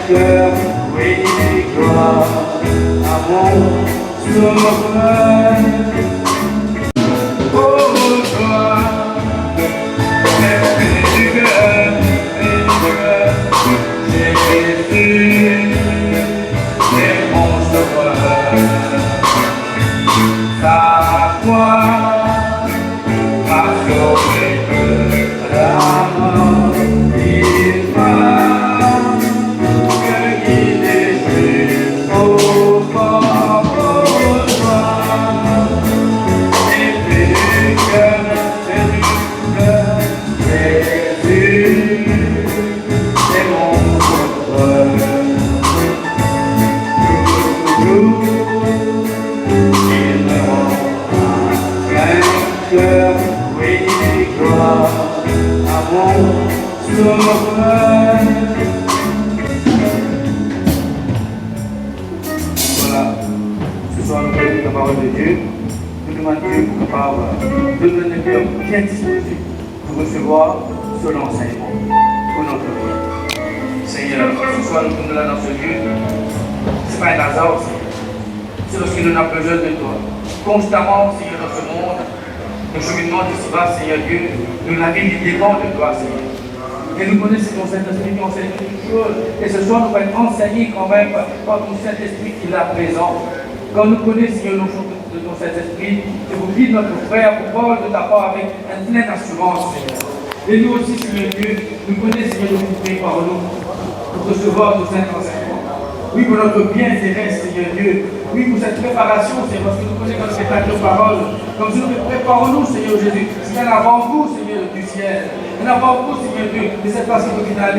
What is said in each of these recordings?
cœur, oui, gloire à mon sauveur. Oh, gloire, esprit du cœur, Jésus est mon sauveur. Sa croix m'a sauvé de la mort. Il m'a cueilli des yeux au fort besoin. Et puis du cœur, Jésus est mon sauveur. Il me rend vainqueur, oui, gloire à mon sauveur. Voilà, ce soir nous prenons la parole de Dieu. Nous demandons Dieu pour capable de donner un cœur bien disposé pour recevoir son enseignement pour notre vie. Seigneur, ce soir nous sommes là dans ce lieu. Ce n'est pas un hasard, Seigneur. C'est parce que nous avons besoin de toi. Constamment, Seigneur, dans ce monde, le cheminement d'ici-bas, Seigneur Dieu, nous l'avons dépend de toi, Seigneur. Et nous connaissons ton Saint-Esprit qui enseigne toutes choses. Et ce soir, nous allons être enseignés quand même par ton Saint-Esprit qui est là présent. Quand nous connaissons, Seigneur, nos choses de ton Saint-Esprit, je vous guide notre frère pour parler de ta part avec une pleine assurance, Seigneur. Et nous aussi, Seigneur Dieu, nous connaissons, Seigneur, nous prions par nous pour recevoir nos saints enseignements. Oui, pour notre bien-intérêt, Seigneur Dieu. Oui, pour cette préparation, Seigneur, parce que nous connaissons notre spectacle de parole. Comme si nous préparons-nous, Seigneur Jésus. C'est un avant-goût, Seigneur du ciel. Un avant-goût, Seigneur Dieu, de cette façon que tu as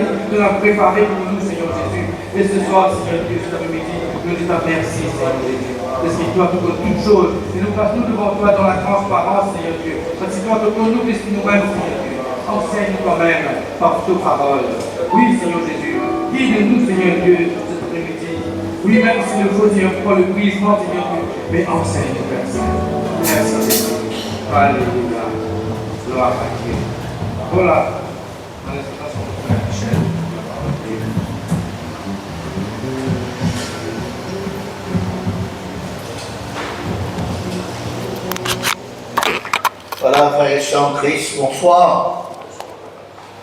préparé pour nous, Seigneur Jésus. Et ce soir, Seigneur Dieu, cet après-midi, nous disons merci, Seigneur Jésus. Parce que toi, tu connais toutes choses. Et nous passons devant toi dans la transparence, Seigneur Dieu. Parce que toi, tu connais nous, puisque nous-mêmes, Seigneur Dieu. Enseigne-nous quand même par tes paroles. Oui, Seigneur Jésus. Guide-nous, Seigneur Dieu. Oui, même s'il le faut, Seigneur, pour le brisement, Seigneur Dieu, mais enseigne, Père Saint. Merci, Seigneur. Alléluia. Gloire à Dieu. Voilà. Dans l'explication de Frère Michel. Voilà, frères et sœurs en Christ, bonsoir.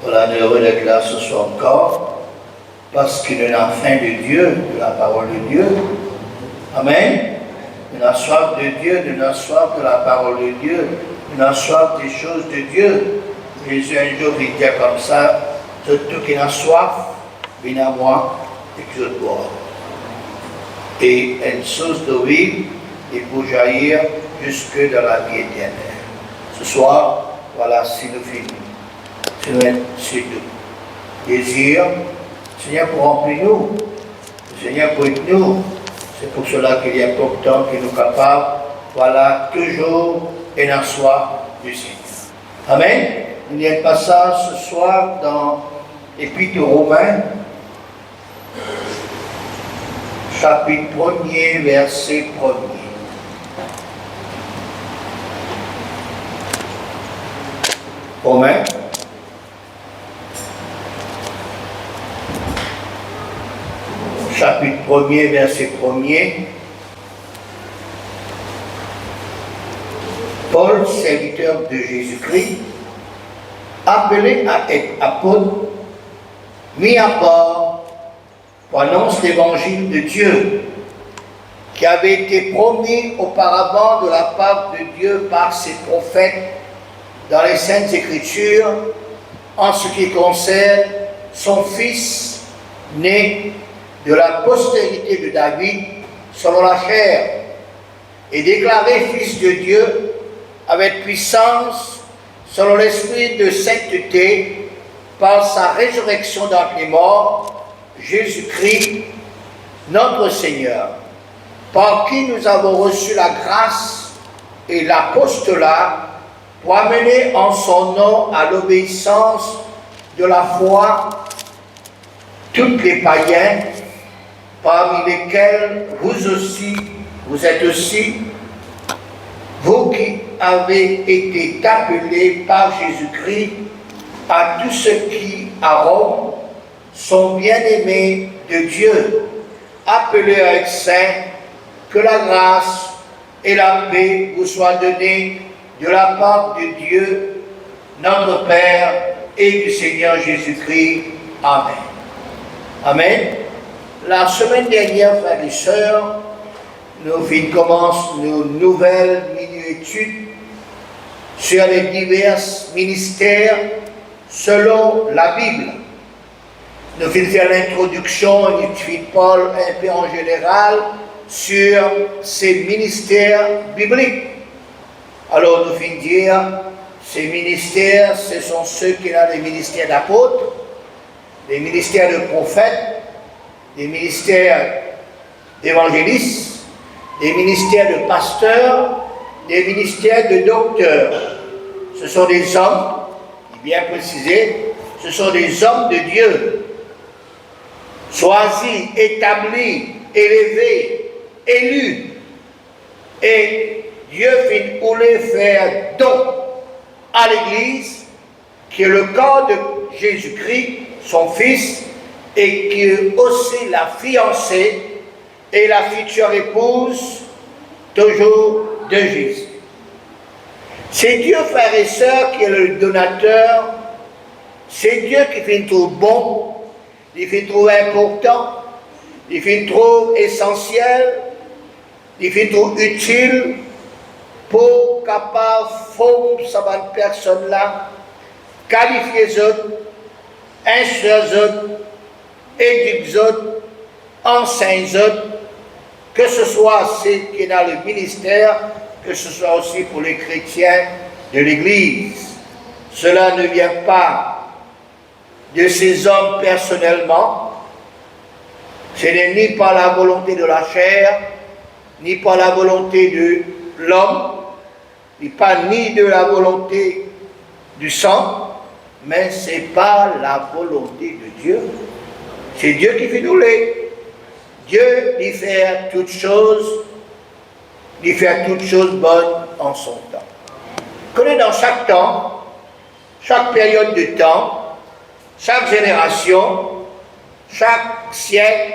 Voilà, on est heureux d'être là ce soir encore. Parce que nous avons faim de Dieu, de la parole de Dieu. Amen. Nous avons soif de Dieu, nous avons soif de la parole de Dieu, nous avons soif des choses de Dieu. Jésus un jour il dit comme ça, tout qui a soif, viens à moi et que je bois. Et une source d'eau vive, et pour jaillir jusque dans la vie éternelle. Ce soir, voilà, si nous finissons. C'est tout. Désir. Seigneur, pour remplir nous, Seigneur, pour être nous, c'est pour cela qu'il est important que nous capables, voilà, toujours et en soif du Seigner. Amen. Il y a un passage ce soir dans l'Épître aux Romains, chapitre 1er, verset 1er. Romains. Chapitre 1er, verset 1er. Paul, serviteur de Jésus-Christ, appelé à être apôtre, mis à part, pour annoncer l'évangile de Dieu, qui avait été promis auparavant de la part de Dieu par ses prophètes dans les Saintes Écritures, en ce qui concerne son Fils, né de la postérité de David, selon la chair, et déclaré Fils de Dieu, avec puissance, selon l'esprit de sainteté, par sa résurrection d'entre les morts, Jésus-Christ, notre Seigneur, par qui nous avons reçu la grâce et l'apostolat pour amener en son nom à l'obéissance de la foi tous les païens, parmi lesquels vous êtes aussi, vous qui avez été appelés par Jésus-Christ à tous ceux qui, à Rome, sont bien-aimés de Dieu, appelés à être saints, que la grâce et la paix vous soient données de la part de Dieu, notre Père, et du Seigneur Jésus-Christ. Amen. Amen. La semaine dernière, frères et sœurs, nous commençons nos nouvelles mini-études sur les divers ministères selon la Bible. Nous allons faire l'introduction, une Paul un peu en général, sur ces ministères bibliques. Alors nous allons dire, ces ministères, ce sont ceux qui ont les ministères d'apôtres, les ministères de prophètes, les ministères d'évangélistes, des ministères de pasteurs, des ministères de docteurs. Ce sont des hommes, bien précisé, ce sont des hommes de Dieu, choisis, établis, élevés, élus. Et Dieu voulait faire don à l'Église, qui est le corps de Jésus-Christ, son Fils, et qui est aussi la fiancée et la future épouse, toujours de Jésus. C'est Dieu, frères et sœurs, qui est le donateur. C'est Dieu qui fait tout bon, il fait tout important, il fait trop essentiel, il fait trop utile pour capable former cette personne-là, qualifier les autres, instruire les autres, éduquer les autres, enseigner les autres, que ce soit ceux qui sont dans le ministère, que ce soit aussi pour les chrétiens de l'Église. Cela ne vient pas de ces hommes personnellement, ce n'est ni par la volonté de la chair, ni par la volonté de l'homme, ni de la volonté du sang, mais c'est par la volonté de Dieu. C'est Dieu qui fait douler. Dieu dit faire toutes choses, bonnes en son temps. Connaît dans chaque temps, chaque période de temps, chaque génération, chaque siècle,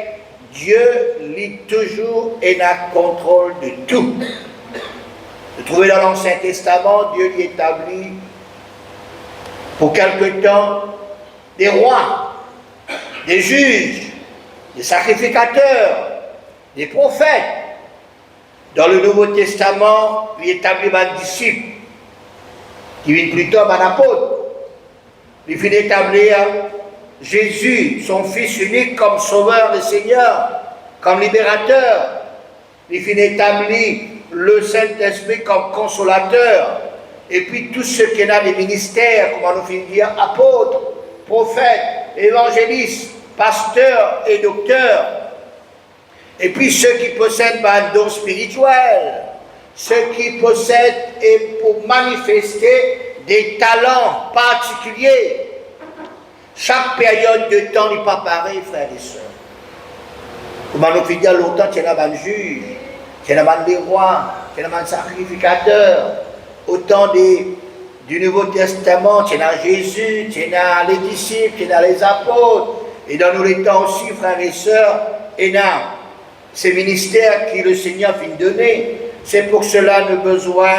Dieu lit toujours et n'a contrôle de tout. Vous trouvez dans l'Ancien Testament, Dieu y établit pour quelque temps des rois, des juges, des sacrificateurs, des prophètes. Dans le Nouveau Testament, il établit un disciple, qui vient plutôt un apôtre. Il finit d'établir Jésus, son Fils unique, comme Sauveur et Seigneur, comme libérateur. Il finit d'établir le Saint-Esprit comme consolateur. Et puis tous ceux qui ont des ministères, comme on nous finit de dire, apôtres, prophètes, évangélistes, pasteurs et docteurs. Et puis ceux qui possèdent un don spirituel, ceux qui possèdent et pour manifester des talents particuliers. Chaque période de temps n'est pas pareil, frères et sœurs. Comme on nous fait dire longtemps, il y a un juge, il y a des rois, il y a un sacrificateur. Autant du Nouveau Testament, il y a Jésus, il y a les disciples, il y a les apôtres. Et dans nous les temps aussi, frères et sœurs, il y a ces ministères que le Seigneur vient donner. C'est pour cela que nous avons besoin,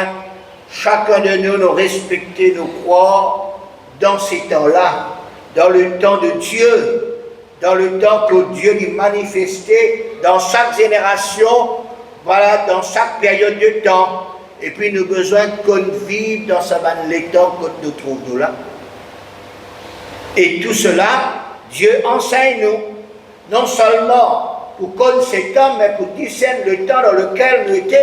chacun de nous respecter, nous croire dans ces temps-là, dans le temps de Dieu, dans le temps que Dieu lui manifestait dans chaque génération, voilà, dans chaque période de temps. Et puis nous avons besoin qu'on vive dans ce temps que nous trouvons là. Et tout cela, Dieu enseigne nous, non seulement pour connaître ces temps, mais pour discerner le temps dans lequel nous étions.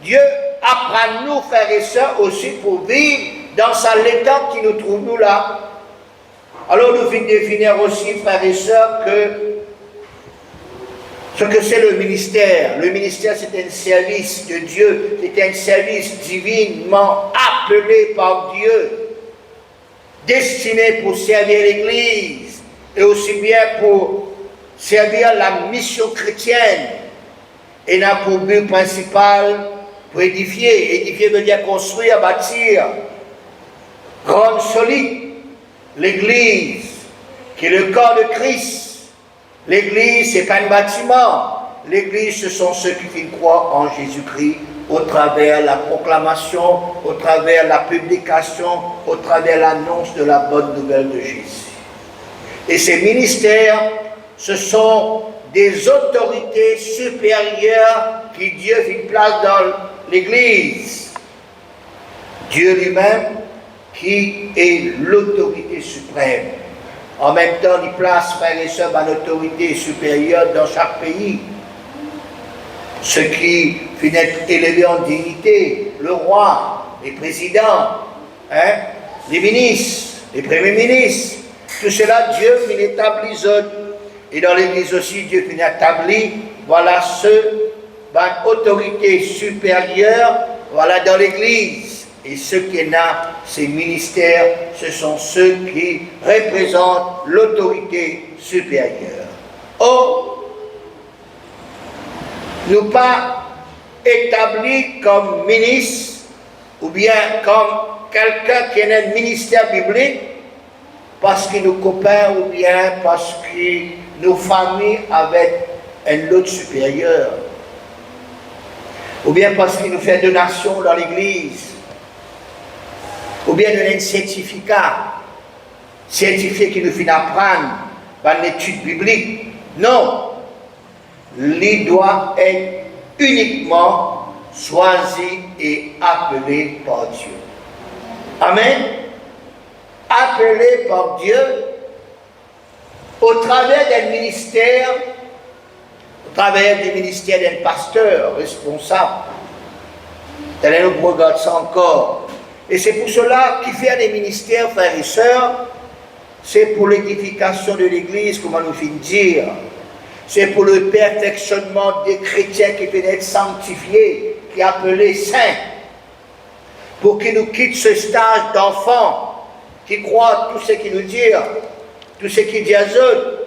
Dieu apprend nous, frères et sœurs, aussi pour vivre dans l'état qui nous trouve nous là. Alors nous venons définir aussi, frères et sœurs, ce que c'est le ministère. Le ministère, c'est un service de Dieu, c'est un service divinement appelé par Dieu, destiné pour servir l'Église, et aussi bien pour servir la mission chrétienne, et n'a pour but principal pour édifier. Édifier veut dire construire, bâtir, rendre solide l'Église, qui est le corps de Christ. L'Église, ce n'est pas un bâtiment. L'Église, ce sont ceux qui croient en Jésus-Christ au travers de la proclamation, au travers de la publication, au travers de l'annonce de la bonne nouvelle de Jésus. Et ces ministères, ce sont des autorités supérieures qui Dieu fit place dans l'Église. Dieu lui-même qui est l'autorité suprême. En même temps, il place, frères et sœurs, une autorité supérieure dans chaque pays. Ceux qui finissent d'être élevés en dignité, le roi, les présidents, les ministres, les premiers ministres, tout cela, Dieu finit établit. Et dans l'Église aussi, Dieu finit établi, voilà ceux, autorité supérieure, voilà dans l'Église. Et ceux qui ont ces ministères, ce sont ceux qui représentent l'autorité supérieure. Or, nous pas établis comme ministre ou bien comme quelqu'un qui a un ministère biblique parce que nos copains ou bien parce que nos familles avaient un autre supérieur ou bien parce qu'il nous fait donation dans l'église ou bien nous avons un certificat qui nous fait apprendre par l'étude biblique. Non. Il doit être uniquement choisi et appelé par Dieu. Amen. Appelé par Dieu au travers d'un ministère, au travers du ministère d'un pasteur responsable. Tenez, nous regardons ça encore. Et c'est pour cela qu'il fait des ministères, frères et sœurs, c'est pour l'édification de l'Église, comme on nous vient de dire. C'est pour le perfectionnement des chrétiens qui peuvent être sanctifiés, qui est appelé saints, pour qu'ils nous quittent ce stage d'enfants, qui croient tout ce qu'ils nous disent, tout ce qu'ils disent eux.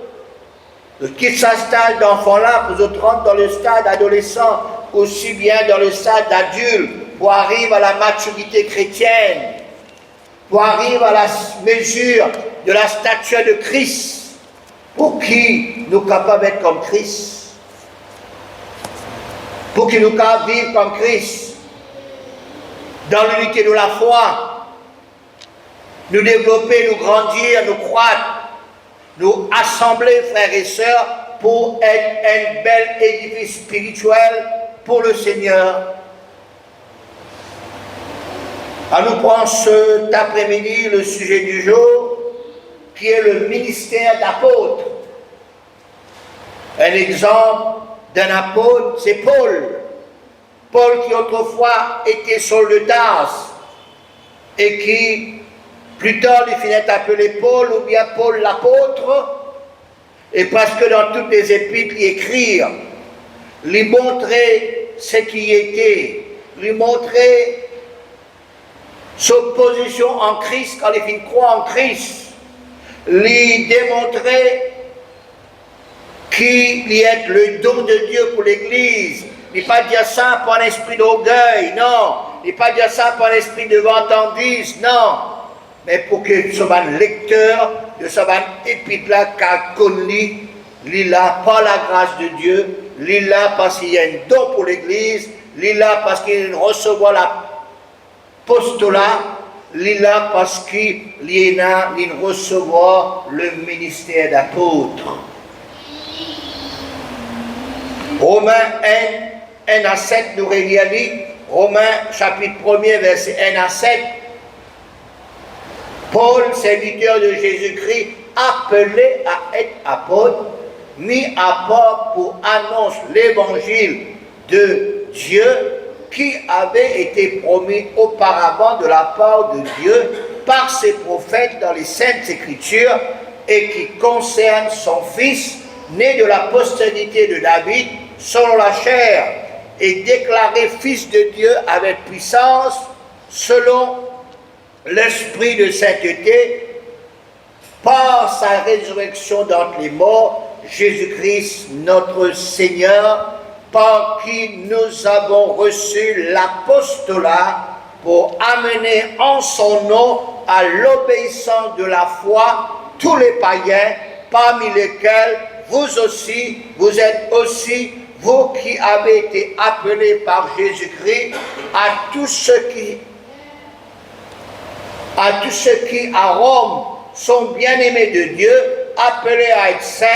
Nous quittons ce stade d'enfant-là pour nous rentrer dans le stade adolescent, aussi bien dans le stade d'adulte, pour arriver à la maturité chrétienne, pour arriver à la mesure de la stature de Christ. Pour qui nous sommes capables d'être comme Christ. Pour qui nous sommes capables de vivre comme Christ. Dans l'unité de la foi. Nous développer, nous grandir, nous croître. Nous assembler, frères et sœurs, pour être un bel édifice spirituel pour le Seigneur. À nous prendre cet après-midi le sujet du jour, qui est le ministère d'apôtre. Un exemple d'un apôtre, c'est Paul. Paul qui autrefois était Saul de Tarse et qui plus tard il finit appelé Paul ou bien Paul l'apôtre, et parce que dans toutes les épîtres il écrit, lui montrer ce qui était, lui montrer sa position en Christ quand il finit croire en Christ, lui démontrer qu'il est le don de Dieu pour l'Église. Il ne pas dire ça par un esprit d'orgueil, non. Il ne pas dire ça par un esprit de vantardise, non. Mais pour que ce soit un lecteur de ce épître-là, car connu, il là par la grâce de Dieu, il là parce qu'il y a un don pour l'Église, il là parce qu'il reçoit l'apostolat, il là parce qu'il reçoit le ministère d'apôtre. Romains 1 à 7 nous réalise, Romains chapitre 1er verset 1 à 7, Paul, serviteur de Jésus-Christ, appelé à être apôtre, mis à part pour annoncer l'évangile de Dieu qui avait été promis auparavant de la part de Dieu par ses prophètes dans les Saintes Écritures et qui concerne son Fils, né de la postérité de David, selon la chair, et déclaré Fils de Dieu avec puissance, selon l'esprit de sainteté, par sa résurrection d'entre les morts, Jésus-Christ notre Seigneur, par qui nous avons reçu l'apostolat pour amener en son nom à l'obéissance de la foi tous les païens parmi lesquels vous aussi, vous êtes aussi, vous qui avez été appelés par Jésus-Christ, à tous ceux qui à Rome sont bien-aimés de Dieu, appelés à être saints,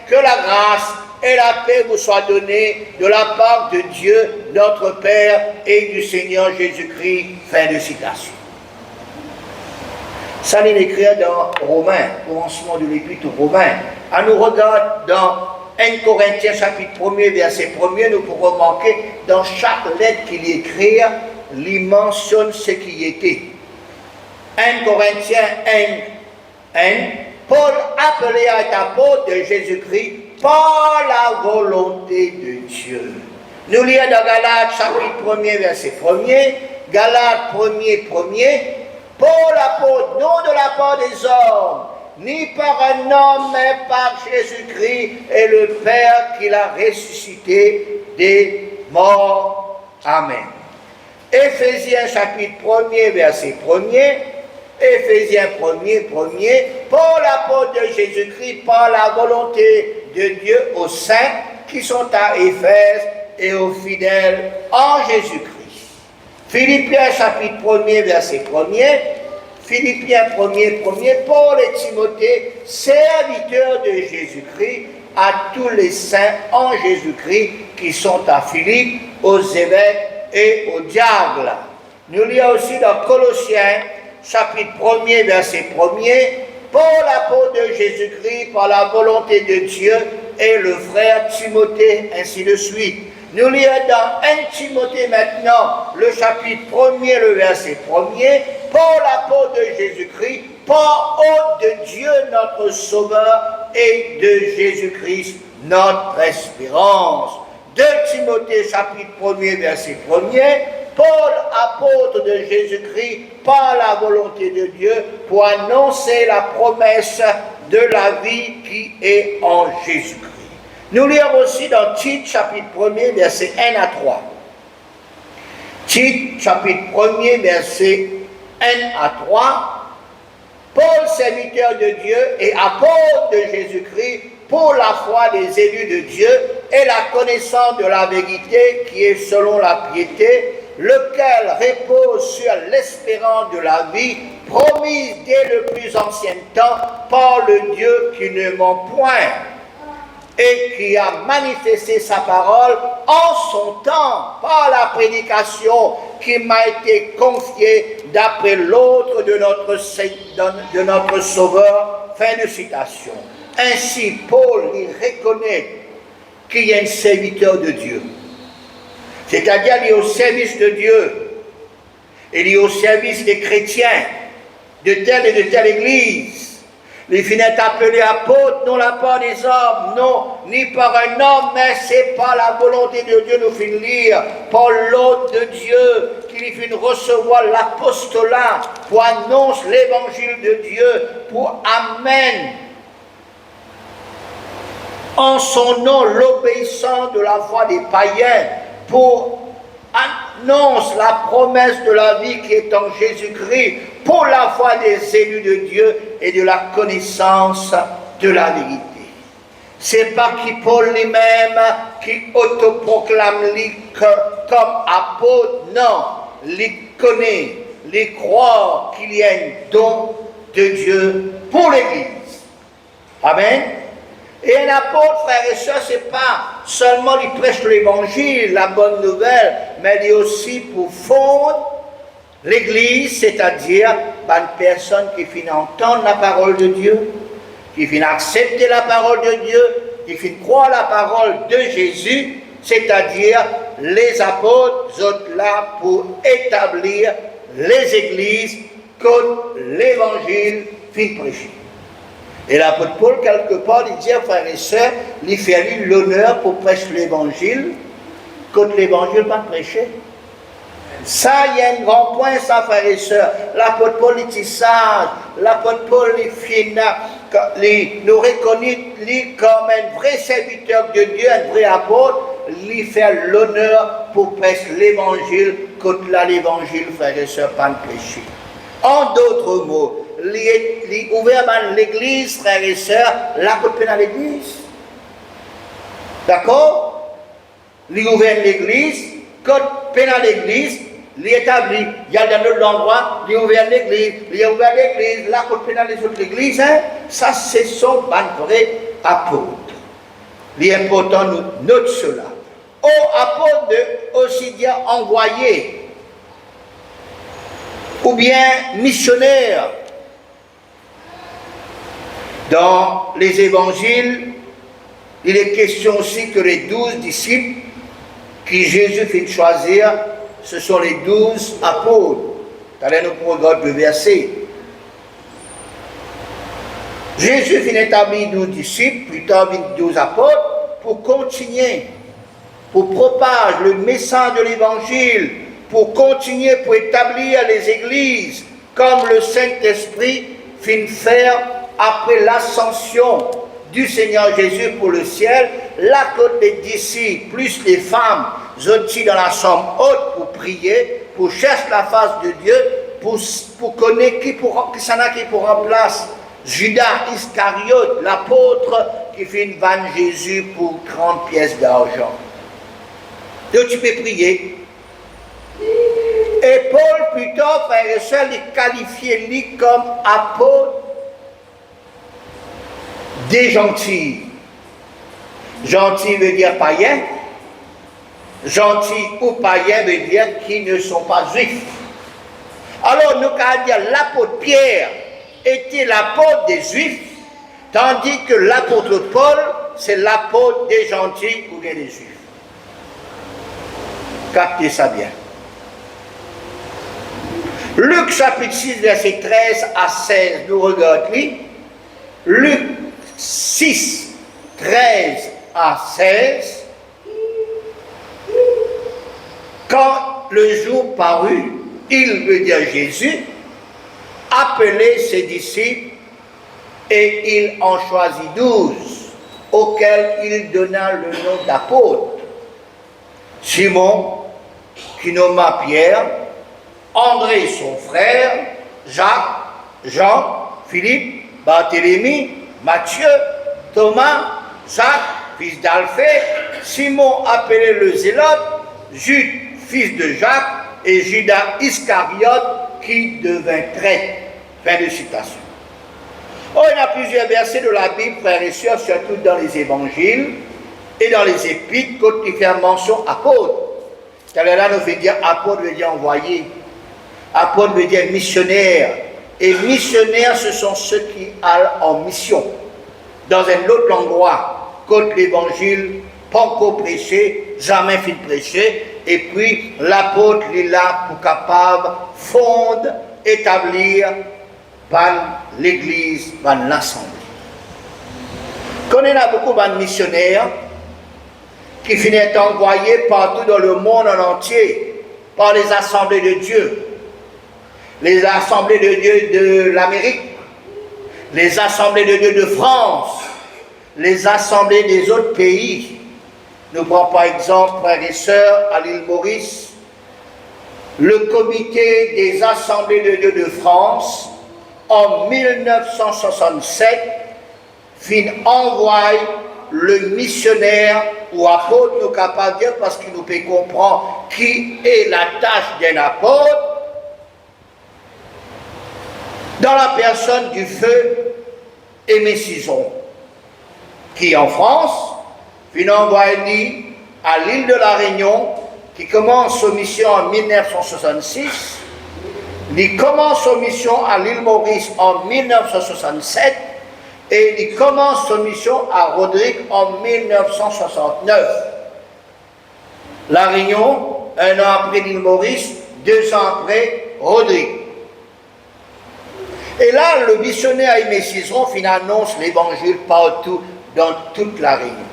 que la grâce et la paix vous soient données de la part de Dieu, notre Père, et du Seigneur Jésus-Christ. Fin de citation. Ça l'est écrit dans Romains, commencement de l'épître aux Romains. À nous regarde dans 1 Corinthiens chapitre 1er, verset 1er, nous pourrons remarquer dans chaque lettre qu'il écrit, il mentionne ce qui était. 1 Corinthiens 1, Paul appelé à être apôtre de Jésus-Christ par la volonté de Dieu. Nous lisons dans Galates chapitre 1er, verset 1er, Galates 1er, Paul apôtre, non de la part des hommes, ni par un homme, mais par Jésus-Christ et le Père qui l'a ressuscité des morts. Amen. Éphésiens chapitre 1er, verset 1er, Éphésiens 1er, Paul apôtre de Jésus-Christ par la volonté de Dieu aux saints qui sont à Éphèse et aux fidèles en Jésus-Christ. Philippiens chapitre 1er, verset 1er, Philippiens 1er, Paul et Timothée, serviteurs de Jésus-Christ, à tous les saints en Jésus-Christ qui sont à Philippe, aux évêques et aux diacres. Nous lisons aussi dans Colossiens, chapitre 1er, verset 1er, Paul, apôtre de Jésus-Christ, par la volonté de Dieu, et le frère Timothée, ainsi de suite. Nous lisons dans 1 Timothée maintenant, le chapitre 1er, le verset 1er, Paul, apôtre de Jésus-Christ, par ordre de Dieu, notre Sauveur, et de Jésus-Christ, notre espérance. 2 Timothée, chapitre 1er, verset 1er, Paul, apôtre de Jésus-Christ, par la volonté de Dieu, pour annoncer la promesse de la vie qui est en Jésus-Christ. Nous lisons aussi dans Tite, chapitre 1er, versets 1 à 3. Tite, chapitre 1er, versets 1 à 3. Paul, serviteur de Dieu et apôtre de Jésus-Christ, pour la foi des élus de Dieu et la connaissance de la vérité qui est selon la piété, lequel repose sur l'espérance de la vie promise dès le plus ancien temps par le Dieu qui ne ment point et qui a manifesté sa parole en son temps par la prédication qui m'a été confiée d'après l'ordre de notre Sauveur. Fin de citation. Ainsi, Paul il reconnaît qu'il y a un serviteur de Dieu. C'est-à-dire qu'il est au service de Dieu. Il est au service des chrétiens, de telle et de telle église. Il finit appelé apôtre, non la part des hommes, non, ni par un homme, mais c'est par la volonté de Dieu, nous finissons lire, par l'ordre de Dieu, qu'il finit recevoir l'apostolat, pour annoncer l'évangile de Dieu, pour amène en son nom l'obéissance de la foi des païens, pour annonce la promesse de la vie qui est en Jésus-Christ, pour la foi des élus de Dieu et de la connaissance de la vérité. C'est pas qui Paul lui-même qui autoproclame comme apôtre, non, il connaît, il croit qu'il y a un don de Dieu pour l'Église. Amen. Et un apôtre, frères et sœurs, ce n'est pas seulement il prêche l'évangile, la bonne nouvelle, mais il est aussi pour fondre l'Église, c'est-à-dire une personne qui finit entendre la parole de Dieu, qui finit accepter la parole de Dieu, qui finit croire la parole de Jésus, c'est-à-dire les apôtres sont là pour établir les églises comme l'évangile finit prêcher. Et l'apôtre Paul, quelque part, il dit, frères et sœurs, il fait lui l'honneur pour prêcher l'évangile, quand l'évangile va prêcher. Ça, il y a un grand point, ça, frères et sœurs. L'apôtre Paul, il est sage. L'apôtre Paul, il nous reconnaît comme un vrai serviteur de Dieu, un vrai apôtre. Il fait l'honneur pour prêcher l'évangile, quand là, l'évangile, frères et sœurs, pas prêcher. En d'autres mots, il ouvert l'église, frères et sœurs, l'apôtre dans l'église. D'accord? Il ouvert l'église, quand il dans l'église, il établit, il y a dans l'autre endroit, il ouvert l'église, l'apôtre dans les autres églises, hein? Ça c'est son vrai apôtre. Il est important de noter cela. Apôtre aussi dire envoyé, ou bien missionnaire. Dans les évangiles, il est question aussi que les 12 disciples qui Jésus fait choisir, ce sont les 12 apôtres. Allez nous regarder le verset. Jésus fait établir 12 disciples, plus tard 12 apôtres, pour continuer, pour propager le message de l'évangile, pour continuer, pour établir les églises, comme le Saint-Esprit fit faire après l'ascension du Seigneur Jésus pour le ciel, la côte des disciples, plus les femmes, sont dans la chambre haute pour prier, pour chercher la face de Dieu, pour connaître qui pour remplacer Judas Iscariote, l'apôtre qui fit vendre Jésus pour 30 pièces d'argent. Donc tu peux prier. Et Paul, plus tard, frère et sœurs, il qualifiait lui comme apôtre des gentils. Gentil veut dire païen. Gentil ou païen veut dire qui ne sont pas juifs. Alors, nous allons dire l'apôtre Pierre était l'apôtre des juifs, tandis que l'apôtre Paul, c'est l'apôtre des gentils ou bien des juifs. Captez ça bien. Luc chapitre 6, verset 13 à 16, nous regardons. Luc 6, 13 à 16. Quand le jour parut, il veut dire Jésus, appelait ses disciples et il en choisit 12, auxquels il donna le nom d'apôtres. Simon, qui nomma Pierre, André son frère, Jacques, Jean, Philippe, Barthélemy, Matthieu, Thomas, Jacques, fils d'Alphée, Simon appelé le Zélote, Jude, fils de Jacques, et Judas Iscariote qui devint traître. Fin de citation. Oh, il y a plusieurs versets de la Bible, frères et sœurs, surtout dans les évangiles et dans les épîtres, quand il fait mention apôtre. Là, nous fait dire apôtre veut dire envoyé. Apôtre veut dire missionnaire. Et missionnaires, ce sont ceux qui allent en mission. Dans un autre endroit, quand l'évangile, pas encore prêché, jamais fin prêché, et puis l'apôtre est là pour capable fondre, établir l'église, l'assemblée. Qu'on a beaucoup de missionnaires qui finissent envoyés partout dans le monde en entier par les assemblées de Dieu. Les assemblées de Dieu de l'Amérique, les assemblées de Dieu de France, les assemblées des autres pays. Nous prenons par exemple, frères et sœurs, à l'île Maurice, le comité des assemblées de Dieu de France, en 1967, fin envoie le missionnaire ou apôtre, nous capables de dire, parce qu'il nous peut comprendre qui est la tâche d'un apôtre, dans la personne du feu Aimé Cizon, qui en France, fin envoie à l'île de la Réunion, qui commence sa mission en 1966, il commence sa mission à l'île Maurice en 1967, et il commence sa mission à Rodrigue en 1969. La Réunion, 1 an après l'île Maurice, 2 ans après Rodrigue. Et là, le missionnaire Aimé Cizon annonce l'évangile partout, dans toute la Réunion.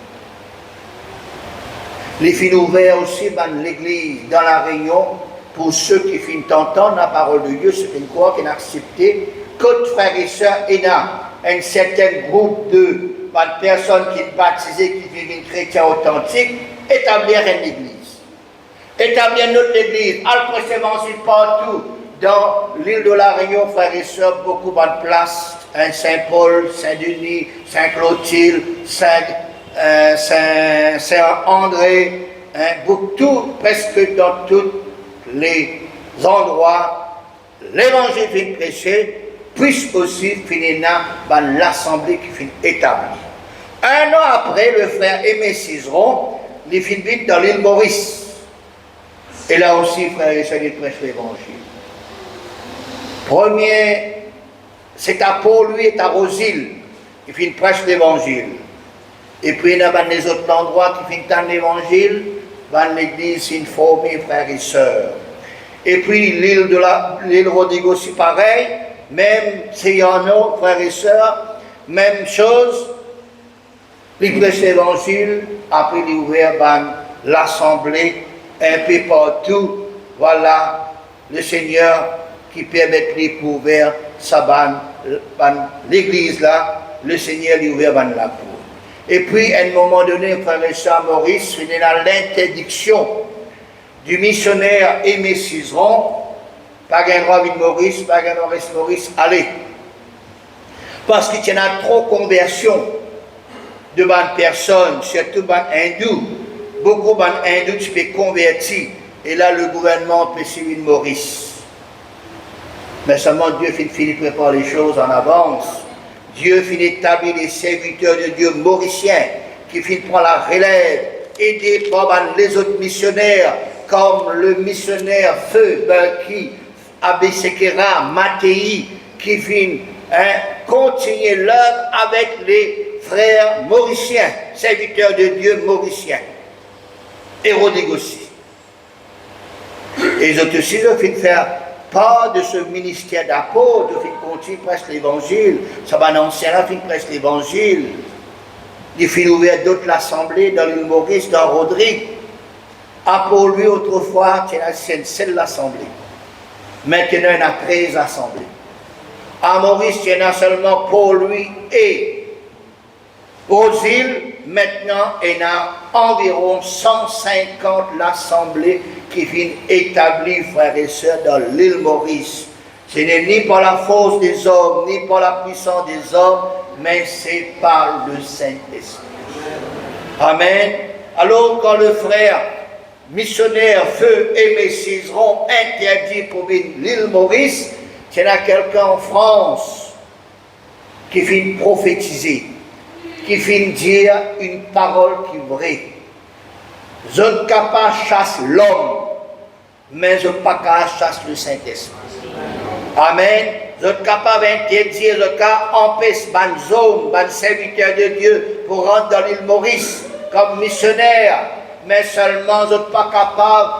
Les fins ouverts aussi dans l'église, dans la Réunion, pour ceux qui finissent entendre la parole de Dieu, c'est une croix qui a accepté, que frères et sœurs, il y a un certain groupe de personnes qui sont baptisées, qui vivent une chrétien authentique, établir une église. Établir notre église, à le prêcher l'évangile partout, dans l'île de la Réunion, frères et sœurs, beaucoup de places, hein, Saint-Paul, Saint-Denis, Saint-Clotilde, Saint-André, hein, presque dans tous les endroits, l'évangile vient prêcher, puisse aussi finir dans l'assemblée qui finit établie. Un an après, le frère Aimé Cizeron, il finit dans l'île Maurice. Et là aussi, frère et sœurs, il prêche l'évangile. Premier, c'est à Pau, lui, est à Rosille, il finit prêche l'évangile. Et puis, il y a les autres endroits qui finissent dans l'évangile, dans l'église, une formée, frères et sœurs. Et puis, l'île Rodrigo aussi pareil, même s'il y en a, frères et sœurs, même chose, il prêche l'évangile, après il ouvert l'assemblée, un peu partout, voilà, le Seigneur qui permet de ouvrir l'église là, le Seigneur lui ouvert la porte. Et puis, à un moment donné, frère et sœur Maurice, il est dans l'interdiction du missionnaire Aimé Cizeron, pas un droit de Maurice, pas un droit de Maurice, allez. Parce qu'il y en a trop de conversions de bonnes personnes, surtout de hindous. Beaucoup d'hindous qui sont convertis. Et là, le gouvernement peut suivre Maurice. Mais seulement Dieu finit de préparer les choses en avance. Dieu finit d'établir des serviteurs de Dieu mauriciens qui finissent de prendre la relève, aidés par les autres missionnaires, comme le missionnaire Feu, qui Abbé Sekera, Mattei, qui finit continuer l'œuvre avec les frères mauriciens, serviteurs de Dieu mauriciens. Et Rodrigue aussi. Et les autres aussi, ils finissent de faire part de ce ministère d'apôtre, ils finissent de continuer presque l'évangile. Ça va dans l'ancien là, ils finissent presque l'évangile. Ils finissent d'ouvrir d'autres assemblées dans l'île Maurice, dans Rodrigue. À pour lui, autrefois, c'est une seule assemblée. Maintenant, il y en a 13 assemblées. À Maurice, il y en a seulement pour lui et aux îles, maintenant, il y en a environ 150 l'assemblée qui viennent établir, frères et sœurs, dans l'île Maurice. Ce n'est ni par la force des hommes, ni par la puissance des hommes, mais c'est par le Saint-Esprit. Amen. Alors, quand le frère missionnaire Feu Aimé Cizeron interdit pour l'île Maurice, il y en a quelqu'un en France qui finit prophétiser, qui finit dire une parole qui est vraie. Je ne peux pas chasser l'homme, mais je ne peux pas chasser le Saint-Esprit. Amen. Je ne peux pas interdire, je ne peux pas empêcher les hommes, les serviteurs de Dieu pour rentrer dans l'île Maurice comme missionnaire. Mais seulement je ne suis pas capable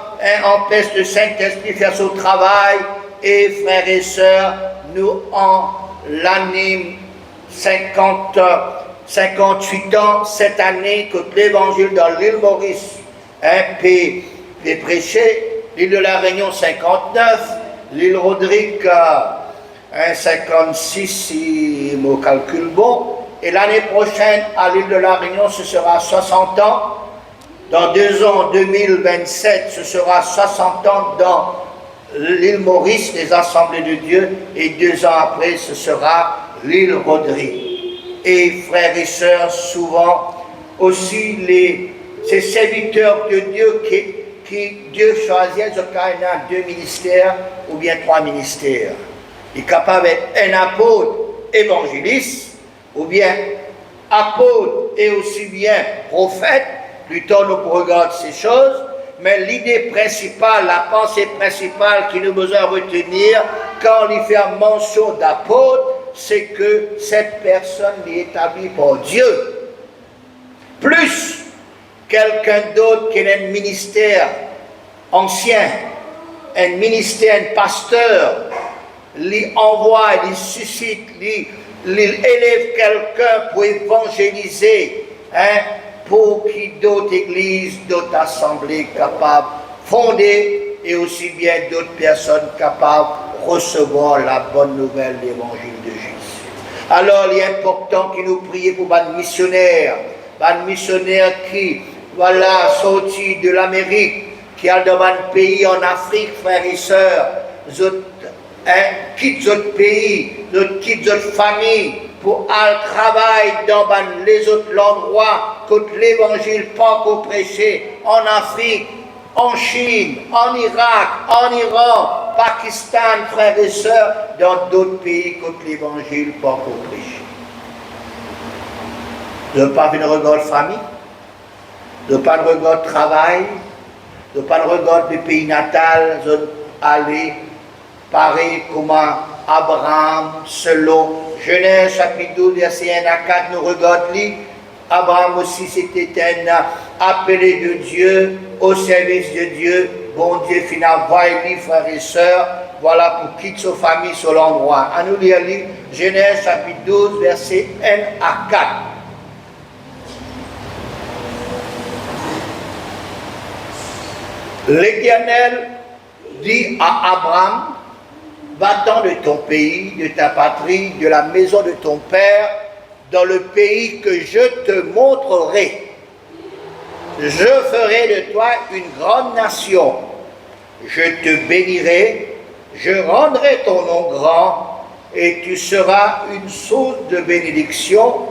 d'empêcher le Saint-Esprit de faire son travail. Et frères et sœurs, nous en l'année 58 ans, cette année, que l'évangile dans l'île Maurice est prêché, l'île de la Réunion 59, l'île Rodrigue 56 si mon calcul bon, et l'année prochaine à l'île de la Réunion ce sera 60 ans. Dans 2 ans, 2027, ce sera 60 ans dans l'île Maurice, les assemblées de Dieu, et 2 ans après, ce sera l'île Rodrigue. Et frères et sœurs, souvent aussi ces serviteurs de Dieu qui Dieu choisit, il y a 2 ministères ou bien 3 ministères. Il est capable d'être un apôtre évangéliste, ou bien apôtre et aussi bien prophète. Plutôt nous regardons ces choses, mais l'idée principale, la pensée principale qui nous besoin retenir quand on y fait mention d'apôtre, c'est que cette personne est établie par Dieu. Plus quelqu'un d'autre qui a un ministère ancien, un ministère, un pasteur, lui envoie, lui suscite, lui élève quelqu'un pour évangéliser, pour qu'il y ait d'autres églises, d'autres assemblées capables de fonder et aussi bien d'autres personnes capables de recevoir la bonne nouvelle de l'évangile de Jésus. Alors il est important que nous prions pour les missionnaires qui, voilà, sortis de l'Amérique, qui sont dans un pays en Afrique, frères et sœurs, quitte notre pays, quitte notre famille, pour aller travailler dans les autres endroits, que l'évangile pas qu'au prêcher, en Afrique, en Chine, en Irak, en Iran, Pakistan, frères et sœurs, dans d'autres pays, que l'évangile pas qu'au prêcher. De pas une regard famille, de pas une regard travail, de pas une regard du pays natal, de aller pareil comme Abraham, selon Genèse chapitre 12, verset 1 à 4, nous regardons. Abraham aussi c'était un appelé de Dieu, au service de Dieu. Bon Dieu, finalement, voyez-les, frères et sœurs, voilà pour quitter sa famille sur l'endroit. À nous lire Genèse chapitre 12, verset 1 à 4. L'Éternel dit à Abraham, va-t'en de ton pays, de ta patrie, de la maison de ton père, dans le pays que je te montrerai. Je ferai de toi une grande nation. Je te bénirai, je rendrai ton nom grand, et tu seras une source de bénédiction.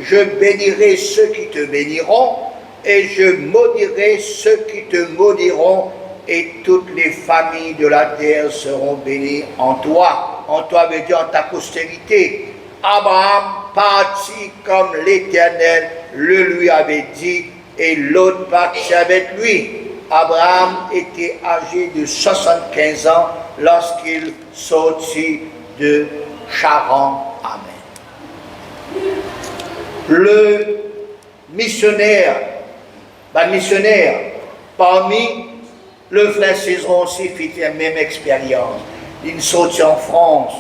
Je bénirai ceux qui te béniront, et je maudirai ceux qui te maudiront, et toutes les familles de la terre seront bénies en toi. En toi veut dire en ta postérité. Abraham partit comme l'Éternel le lui avait dit, et l'autre partit avec lui. Abraham était âgé de 75 ans lorsqu'il sortit de Charan. Amen. Le missionnaire, parmi le frère Césaron aussi fit la même expérience. Il sortit en France,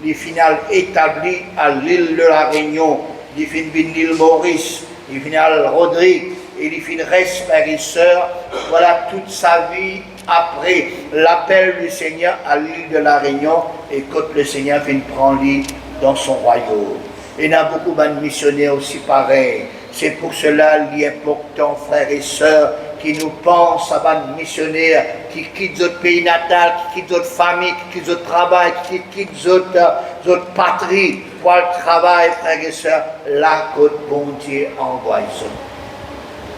il final établi à l'île de la Réunion, il fin l'île Maurice, il final Rodrigue, et il fin reste frères et sœurs. Voilà toute sa vie après l'appel du Seigneur à l'île de la Réunion, et quand le Seigneur vient prendre lui dans son royaume. Il y a beaucoup de missionnaires aussi pareils. C'est pour cela qu'il est important, frères et sœurs, qui nous pensent à des missionnaires qui quittent notre pays natal, qui quittent notre famille, qui quittent notre travail, qui quittent notre patrie pour le travail, frères et sœurs, là que bon Dieu envoie.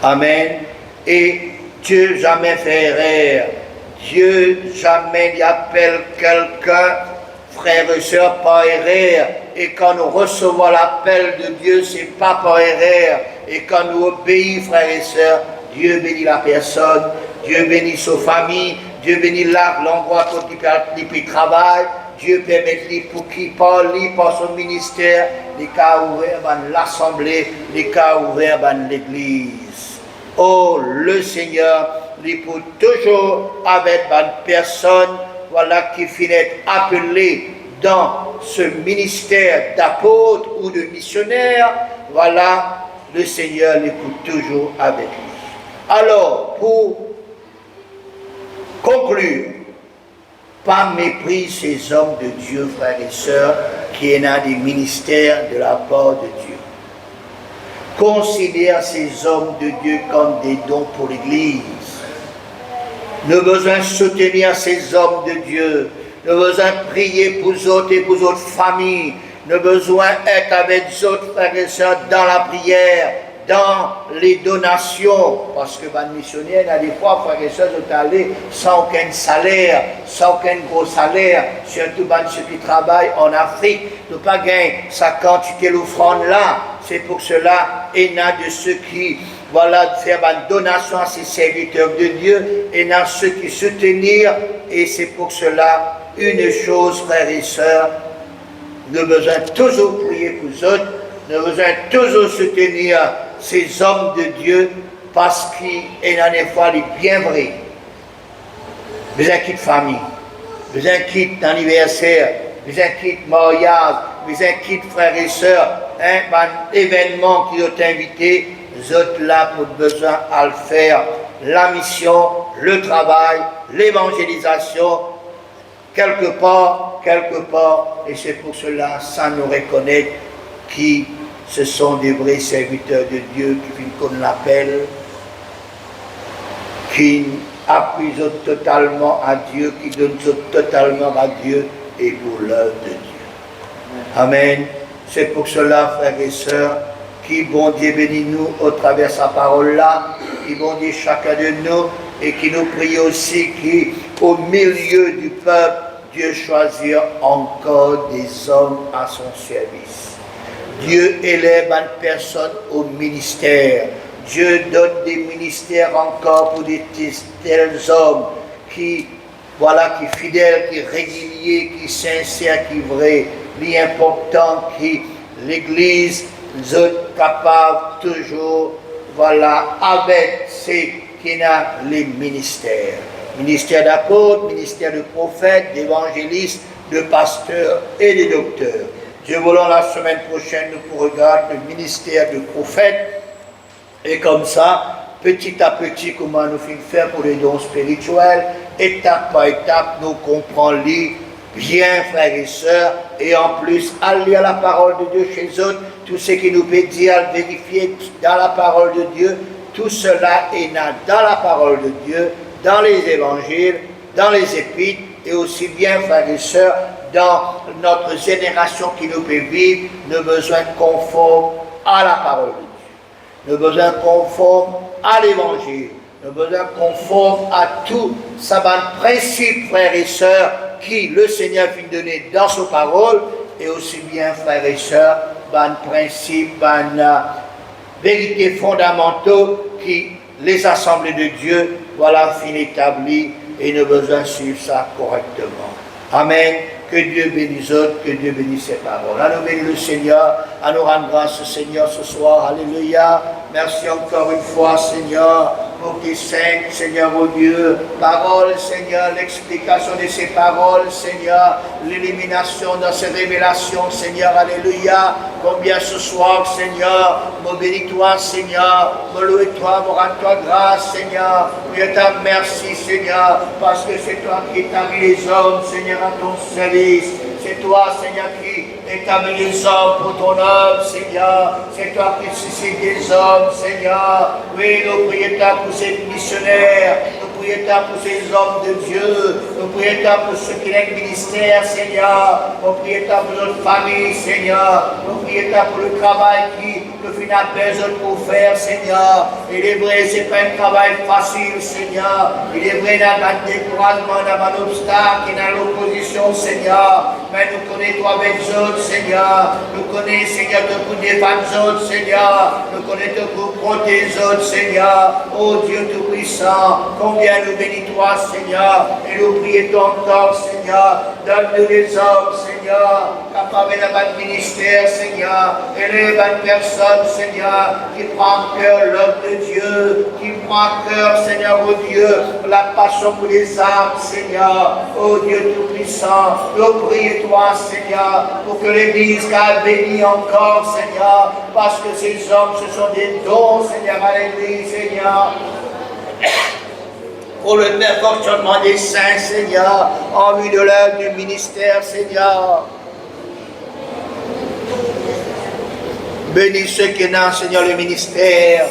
Amen. Et Dieu jamais fait erreur. Dieu jamais y appelle quelqu'un, frères et sœurs, par erreur. Et quand nous recevons l'appel de Dieu, ce n'est pas par erreur. Et quand nous obéissons, frères et sœurs, Dieu bénit la personne, Dieu bénit sa famille, Dieu bénit l'endroit où il travaille, Dieu permet pour qu'il parle par son ministère, les cas ouverts dans l'assemblée, les cas ouverts dans l'église. Oh, le Seigneur, il peut toujours avec une personne, voilà, qui finit appelée dans ce ministère d'apôtre ou de missionnaire, voilà, le Seigneur l'écoute toujours avec lui. Alors, pour conclure, pas méprise ces hommes de Dieu, frères et sœurs, qui ont des ministères de la part de Dieu. Considère ces hommes de Dieu comme des dons pour l'Église. Nous avons besoin de soutenir ces hommes de Dieu. Nous avons besoin de prier pour eux autres et pour d'autres familles. Nous avons besoin d'être avec eux autres, frères et sœurs, dans la prière, dans les donations, parce que les missionnaires, il y a des fois, frères et sœurs, sont allés sans aucun salaire, sans aucun gros salaire, surtout ceux qui travaillent en Afrique, ne pas gagner sa quantité d'offrande là. C'est pour cela, il y a de ceux qui, voilà, faire une donation à ces serviteurs de Dieu, et il y a ceux qui soutenir, et c'est pour cela, une chose, frères et sœurs, nous avons besoin toujours prier pour eux autres, nous avons besoin toujours soutenir ces hommes de Dieu, parce qu'il en est fois les bien vrai. Vous inquiétez famille, vous inquiétez anniversaire, vous inquiétez mariage, vous inquiétez frères et sœurs, un événement qui ont invité, vous êtes là pour besoin à le faire, la mission, le travail, l'évangélisation, quelque part, et c'est pour cela, sans nous reconnaître, qui ce sont des vrais serviteurs de Dieu qu'on l'appelle, qui appuient totalement à Dieu, qui donnent totalement à Dieu, et pour l'œuvre de Dieu. Amen. C'est pour cela, frères et sœurs, qui, bon Dieu, bénit-nous au travers de sa parole-là, qui, bon Dieu, chacun de nous, et qui nous prie aussi, qui, au milieu du peuple, Dieu choisit encore des hommes à son service. Dieu élève une personne au ministère. Dieu donne des ministères encore pour des tels hommes qui, voilà, qui fidèles, qui réguliers, qui sincères, qui vrais, qui importants, qui l'Église est capable toujours, voilà, avec ces qui n'a les ministères. Ministère d'apôtre, ministère de prophète, d'évangéliste, de pasteur et de docteur. Dieu voulant, la semaine prochaine, nous pourrons regarder le ministère de prophète. Et comme ça, petit à petit, comment nous faire pour les dons spirituels, étape par étape, nous comprenons bien, frères et sœurs, et en plus, à lire la parole de Dieu chez eux, tout ce qui nous peut dire, à vérifier dans la parole de Dieu, tout cela est dans la parole de Dieu, dans les évangiles, dans les épîtres, et aussi bien, frères et sœurs, dans notre génération qui nous peut vivre, nos besoins conformes à la parole de Dieu. Nos besoins conformes à l'évangile, nos besoins conformes à tout ça principe, frères et sœurs, qui le Seigneur vient donner dans sa parole, et aussi bien, frères et sœurs, principe, vérités fondamentaux qui les assemblées de Dieu, voilà, fin établi, et nous besoin de suivre ça correctement. Amen. Que Dieu bénisse autres, que Dieu bénisse ses paroles. À nous bénir le Seigneur, à nous rendre grâce au Seigneur ce soir. Alléluia. Merci encore une fois, Seigneur, pour tes saintes, Seigneur, oh Dieu. Parole, Seigneur, l'explication de ces paroles, Seigneur, l'élimination de ces révélations, Seigneur, alléluia. Combien ce soir, Seigneur, me bénis-toi, Seigneur, me loue-toi, me rends-toi grâce, Seigneur. Oui, merci, Seigneur, parce que c'est toi qui établis les hommes, Seigneur, à ton service. C'est toi, Seigneur, qui établis les hommes pour ton œuvre, Seigneur. C'est toi qui suscites des hommes, Seigneur. Oui, nous prions pour ces missionnaires. Nous prions pour ces hommes de Dieu. Nous prions pour ceux qui ont le ministère, Seigneur. Nous prions pour notre famille, Seigneur. Nous prions pour le travail qui nous fait besoin pour faire, Seigneur. Il est vrai, ce n'est pas un travail facile, Seigneur. Il est vrai, il y a un découragement, il y a un obstacle, il y a l'opposition, Seigneur. Mais nous connaissons toi avec autres, Seigneur. Nous connaissons, Seigneur, de vous des femmes autres, Seigneur. Nous connaissons de vous protéger autres, Seigneur. Oh Dieu Tout-Puissant, combien nous bénis-toi, Seigneur. Et nous prions encore, Seigneur. Donne-nous des hommes, Seigneur, capables de ministère, Seigneur. Élève une personne, Seigneur, qui prend en cœur l'homme de Dieu, qui prend en cœur, Seigneur, oh Dieu, la passion pour les âmes, Seigneur. Oh Dieu Tout-Puissant, nous prions toi, Seigneur, pour que l'Église soit bénie encore, Seigneur, parce que ces hommes, ce sont des dons, Seigneur, à l'Église, Seigneur. Pour le perfectionnement des saints, Seigneur, en vue de l'œuvre du ministère, Seigneur. Bénis ceux qui ont, Seigneur, le ministère.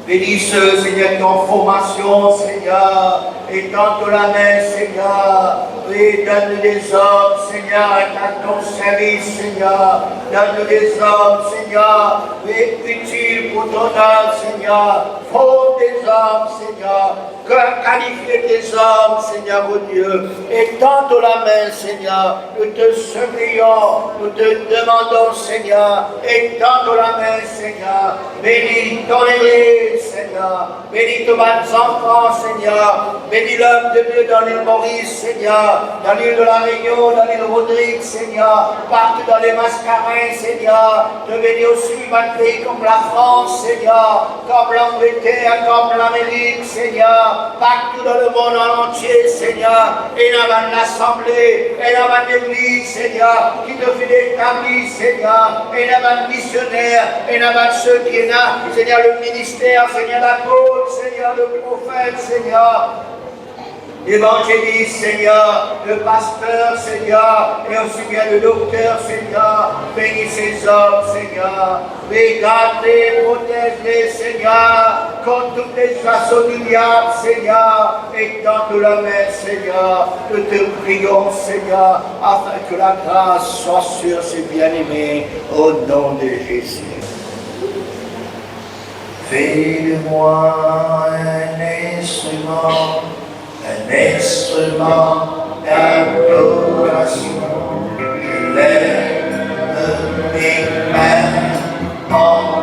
Bénis ceux, Seigneur, qui ont en formation, Seigneur. Étends la main, Seigneur. Oui, donne-nous des hommes, Seigneur, à ton service, Seigneur. Donne-nous des hommes, Seigneur, oui, utiles pour ton œuvre, Seigneur. Forme des hommes, Seigneur. Qualifier des hommes, Seigneur, oh Dieu. Étends la main, Seigneur. Nous te supplions, nous te demandons, Seigneur. Étends la main, Seigneur. Bénis ton Église, Seigneur. Bénis tous mes enfants, Seigneur. Bénis l'œuvre de Dieu dans l'île Maurice, Seigneur. Dans l'île de la Réunion, dans l'île Rodrigue, Seigneur. Partout dans les Mascarins, Seigneur. Je bénis aussi un pays comme la France, Seigneur. Comme l'Angleterre, comme l'Amérique, Seigneur. Partout dans le monde en entier, Seigneur. Et dans l'Assemblée, et dans l'Église, Seigneur. Qui te fait établir, Seigneur. Et dans les missionnaires, et dans ceux qui sont là, Seigneur, le ministère, Seigneur, l'apôtre, Seigneur, le prophète, Seigneur. L'évangéliste, Seigneur, le pasteur, Seigneur, et aussi bien le docteur, Seigneur, bénis ces hommes, Seigneur, garde-les, protège-les, Seigneur, contre toutes les façons du diable, Seigneur, et dans tout le même, Seigneur, nous te prions, Seigneur, afin que la grâce soit sur ces bien-aimés, au nom de Jésus. Fais de moi un instrument d'adoration. Je lève mes mains en